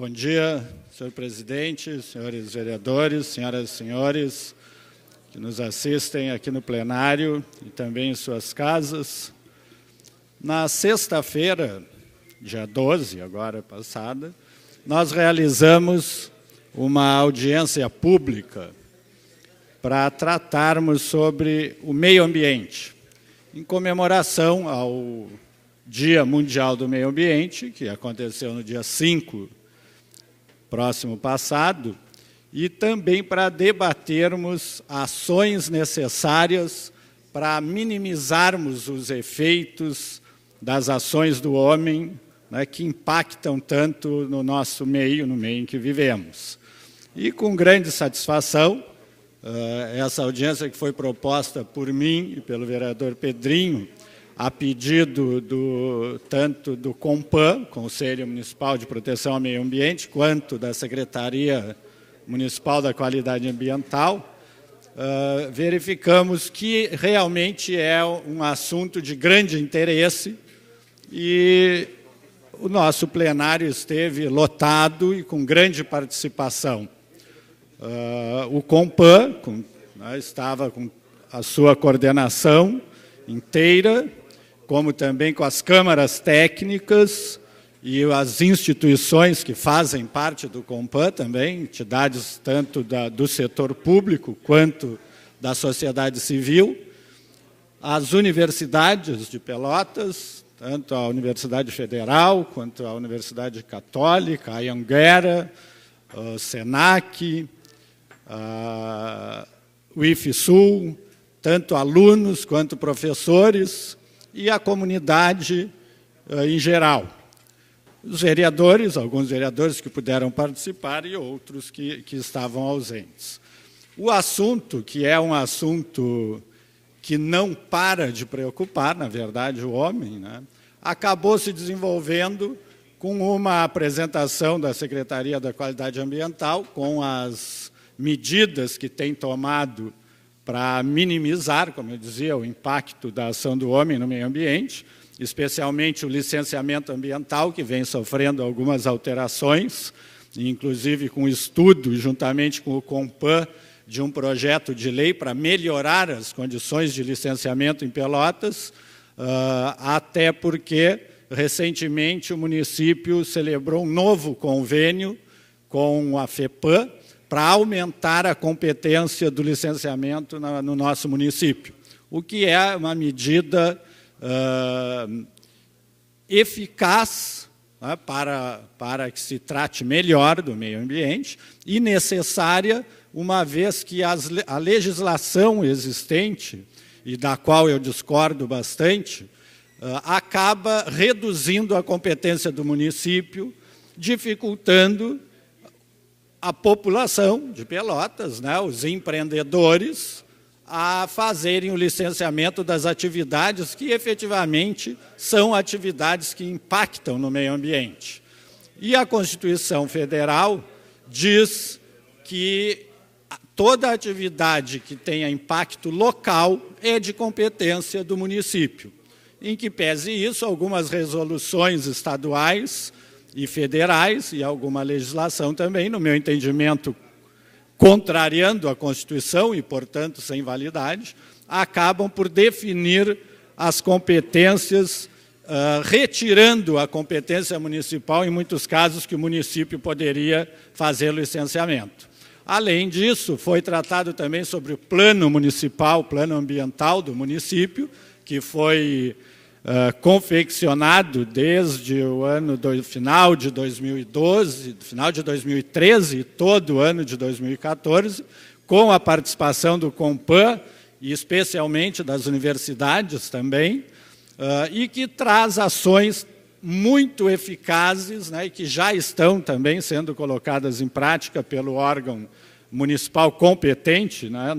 Bom dia, senhor presidente, senhores vereadores, senhoras e senhores que nos assistem aqui no plenário e também em suas casas. Na sexta-feira, dia 12, agora passada, nós realizamos uma audiência pública para tratarmos sobre o meio ambiente, em comemoração ao Dia Mundial do Meio Ambiente, que aconteceu no dia 5, próximo passado, e também para debatermos ações necessárias para minimizarmos os efeitos das ações do homem, né, que impactam tanto no nosso meio, no meio em que vivemos. E com grande satisfação, essa audiência que foi proposta por mim e pelo vereador Pedrinho, a pedido tanto do COMPAN, Conselho Municipal de Proteção ao Meio Ambiente, quanto da Secretaria Municipal da Qualidade Ambiental, verificamos que realmente é um assunto de grande interesse e o nosso plenário esteve lotado e com grande participação. O COMPAN estava com a sua coordenação inteira, como também com as câmaras técnicas e as instituições que fazem parte do COMPAN também, entidades tanto do setor público quanto da sociedade civil, as universidades de Pelotas, tanto a Universidade Federal quanto a Universidade Católica, a Anhanguera, o SENAC, o IFSUL, tanto alunos quanto professores e a comunidade em geral. Os vereadores, alguns vereadores que puderam participar e outros que estavam ausentes. O assunto, que é um assunto que não para de preocupar, na verdade, o homem, né, acabou se desenvolvendo com uma apresentação da Secretaria da Qualidade Ambiental, com as medidas que tem tomado para minimizar, como eu dizia, o impacto da ação do homem no meio ambiente, especialmente o licenciamento ambiental, que vem sofrendo algumas alterações, inclusive com estudo, juntamente com o COMPAN, de um projeto de lei para melhorar as condições de licenciamento em Pelotas, até porque, recentemente, o município celebrou um novo convênio com a FEPAM, para aumentar a competência do licenciamento no nosso município, o que é uma medida eficaz, né, para que se trate melhor do meio ambiente e necessária, uma vez que a legislação existente, e da qual eu discordo bastante, acaba reduzindo a competência do município, dificultando a população de Pelotas, né, os empreendedores, a fazerem o licenciamento das atividades que efetivamente são atividades que impactam no meio ambiente. E a Constituição Federal diz que toda atividade que tenha impacto local é de competência do município. Em que pese isso, algumas resoluções estaduais e federais, e alguma legislação também, no meu entendimento, contrariando a Constituição e, portanto, sem validade, acabam por definir as competências, retirando a competência municipal, em muitos casos, que o município poderia fazer o licenciamento. Além disso, foi tratado também sobre o plano municipal, plano ambiental do município, que foi confeccionado desde o ano do final de 2012, final de 2013 e todo o ano de 2014, com a participação do COMPAN e especialmente das universidades também, e que traz ações muito eficazes, né, e que já estão também sendo colocadas em prática pelo órgão municipal competente, né,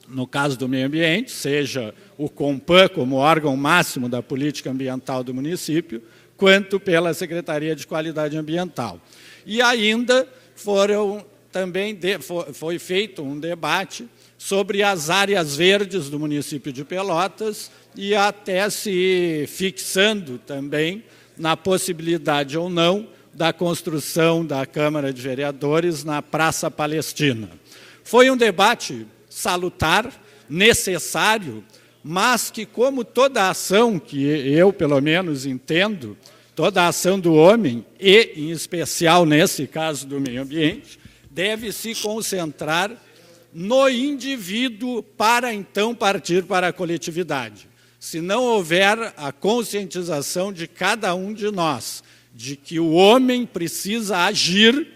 no caso do meio ambiente, seja o COMPAN como órgão máximo da política ambiental do município, quanto pela Secretaria de Qualidade Ambiental. E ainda foi feito um debate sobre as áreas verdes do município de Pelotas e até se fixando também na possibilidade ou não da construção da Câmara de Vereadores na Praça Palestina. Foi um debate salutar, necessário, mas que, como toda ação que eu, pelo menos, entendo, toda a ação do homem, e, em especial, nesse caso do meio ambiente, deve se concentrar no indivíduo para, então, partir para a coletividade. Se não houver a conscientização de cada um de nós, de que o homem precisa agir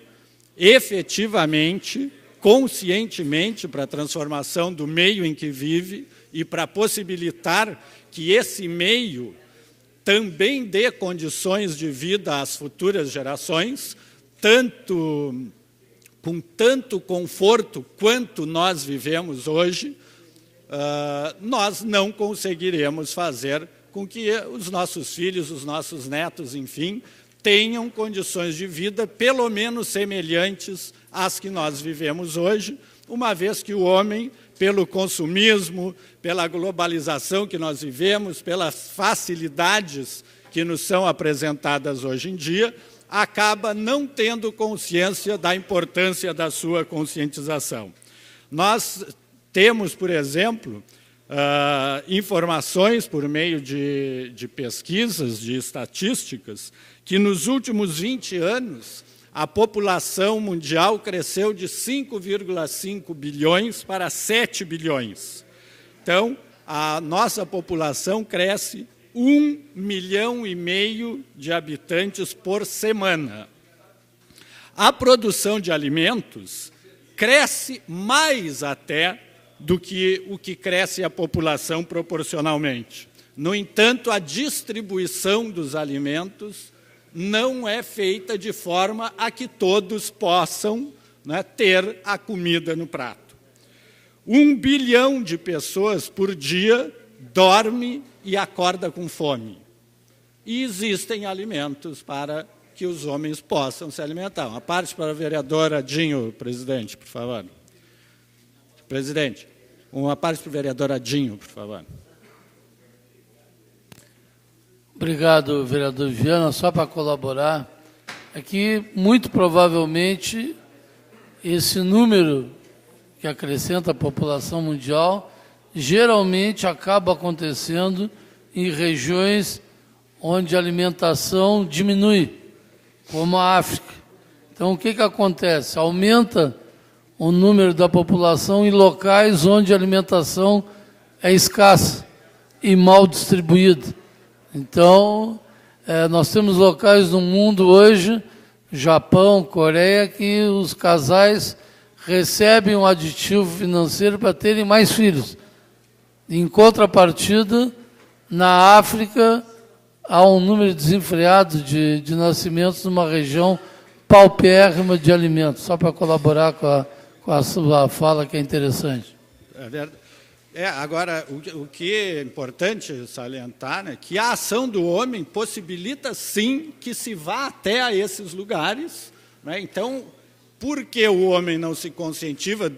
efetivamente, conscientemente, para a transformação do meio em que vive e para possibilitar que esse meio também dê condições de vida às futuras gerações, com tanto conforto quanto nós vivemos hoje, nós não conseguiremos fazer com que os nossos filhos, os nossos netos, enfim, tenham condições de vida pelo menos semelhantes às que nós vivemos hoje, uma vez que o homem, pelo consumismo, pela globalização que nós vivemos, pelas facilidades que nos são apresentadas hoje em dia, acaba não tendo consciência da importância da sua conscientização. Nós temos, por exemplo, informações por meio de pesquisas, de estatísticas, que nos últimos 20 anos a população mundial cresceu de 5,5 bilhões para 7 bilhões. Então, a nossa população cresce 1,5 milhão de habitantes por semana. A produção de alimentos cresce mais até do que o que cresce a população proporcionalmente. No entanto, a distribuição dos alimentos não é feita de forma a que todos possam, né, ter a comida no prato. 1 bilhão de pessoas por dia dorme e acorda com fome. E existem alimentos para que os homens possam se alimentar. Uma parte para a vereadora Dinho, presidente, por favor. Presidente, uma parte para o vereador Adinho, por favor. Obrigado, vereador Viana. Só para colaborar, é que, muito provavelmente, esse número que acrescenta a população mundial geralmente acaba acontecendo em regiões onde a alimentação diminui, como a África. Então, o que acontece? Aumenta o número da população em locais onde a alimentação é escassa e mal distribuída. Então, nós temos locais no mundo hoje, Japão, Coreia, que os casais recebem um aditivo financeiro para terem mais filhos. Em contrapartida, na África, há um número desenfreado de nascimentos numa região paupérrima de alimentos, só para colaborar com a sua fala, que é interessante. É verdade. Agora, o que é importante salientar, né, que a ação do homem possibilita, sim, que se vá até a esses lugares, né? Então, porque o homem não se conscientiza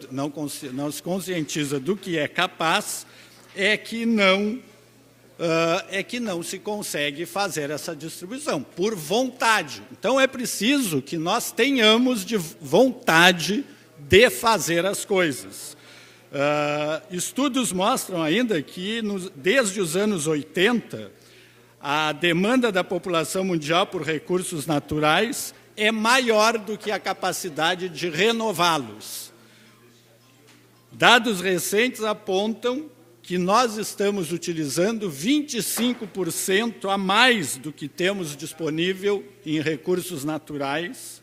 do que é capaz, é que não se consegue fazer essa distribuição, por vontade. Então, é preciso que nós tenhamos de vontade de fazer as coisas. Estudos mostram ainda que, desde os anos 80, a demanda da população mundial por recursos naturais é maior do que a capacidade de renová-los. Dados recentes apontam que nós estamos utilizando 25% a mais do que temos disponível em recursos naturais,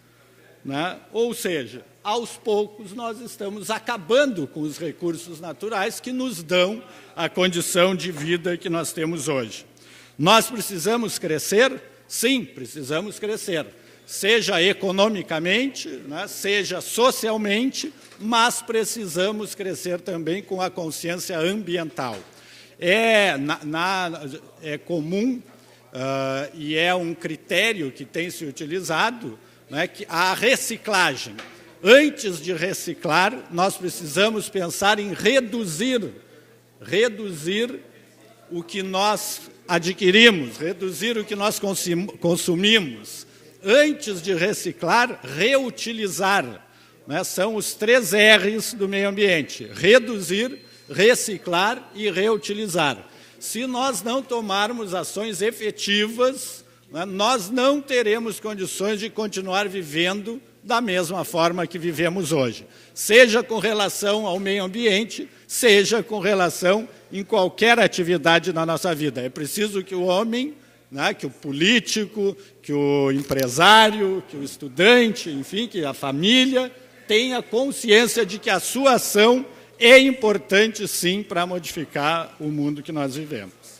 né? Ou seja, aos poucos nós estamos acabando com os recursos naturais que nos dão a condição de vida que nós temos hoje. Nós precisamos crescer? Sim, precisamos crescer. Seja economicamente, né, seja socialmente, mas precisamos crescer também com a consciência ambiental. É comum e é um critério que tem se utilizado, né, que a reciclagem. Antes de reciclar, nós precisamos pensar em reduzir o que nós adquirimos, reduzir o que nós consumimos, antes de reciclar, reutilizar. Né? São os 3 R's do meio ambiente: reduzir, reciclar e reutilizar. Se nós não tomarmos ações efetivas, né, nós não teremos condições de continuar vivendo da mesma forma que vivemos hoje, seja com relação ao meio ambiente, seja com relação em qualquer atividade na nossa vida. É preciso que o homem, né, que o político, que o empresário, que o estudante, enfim, que a família tenha consciência de que a sua ação é importante, sim, para modificar o mundo que nós vivemos.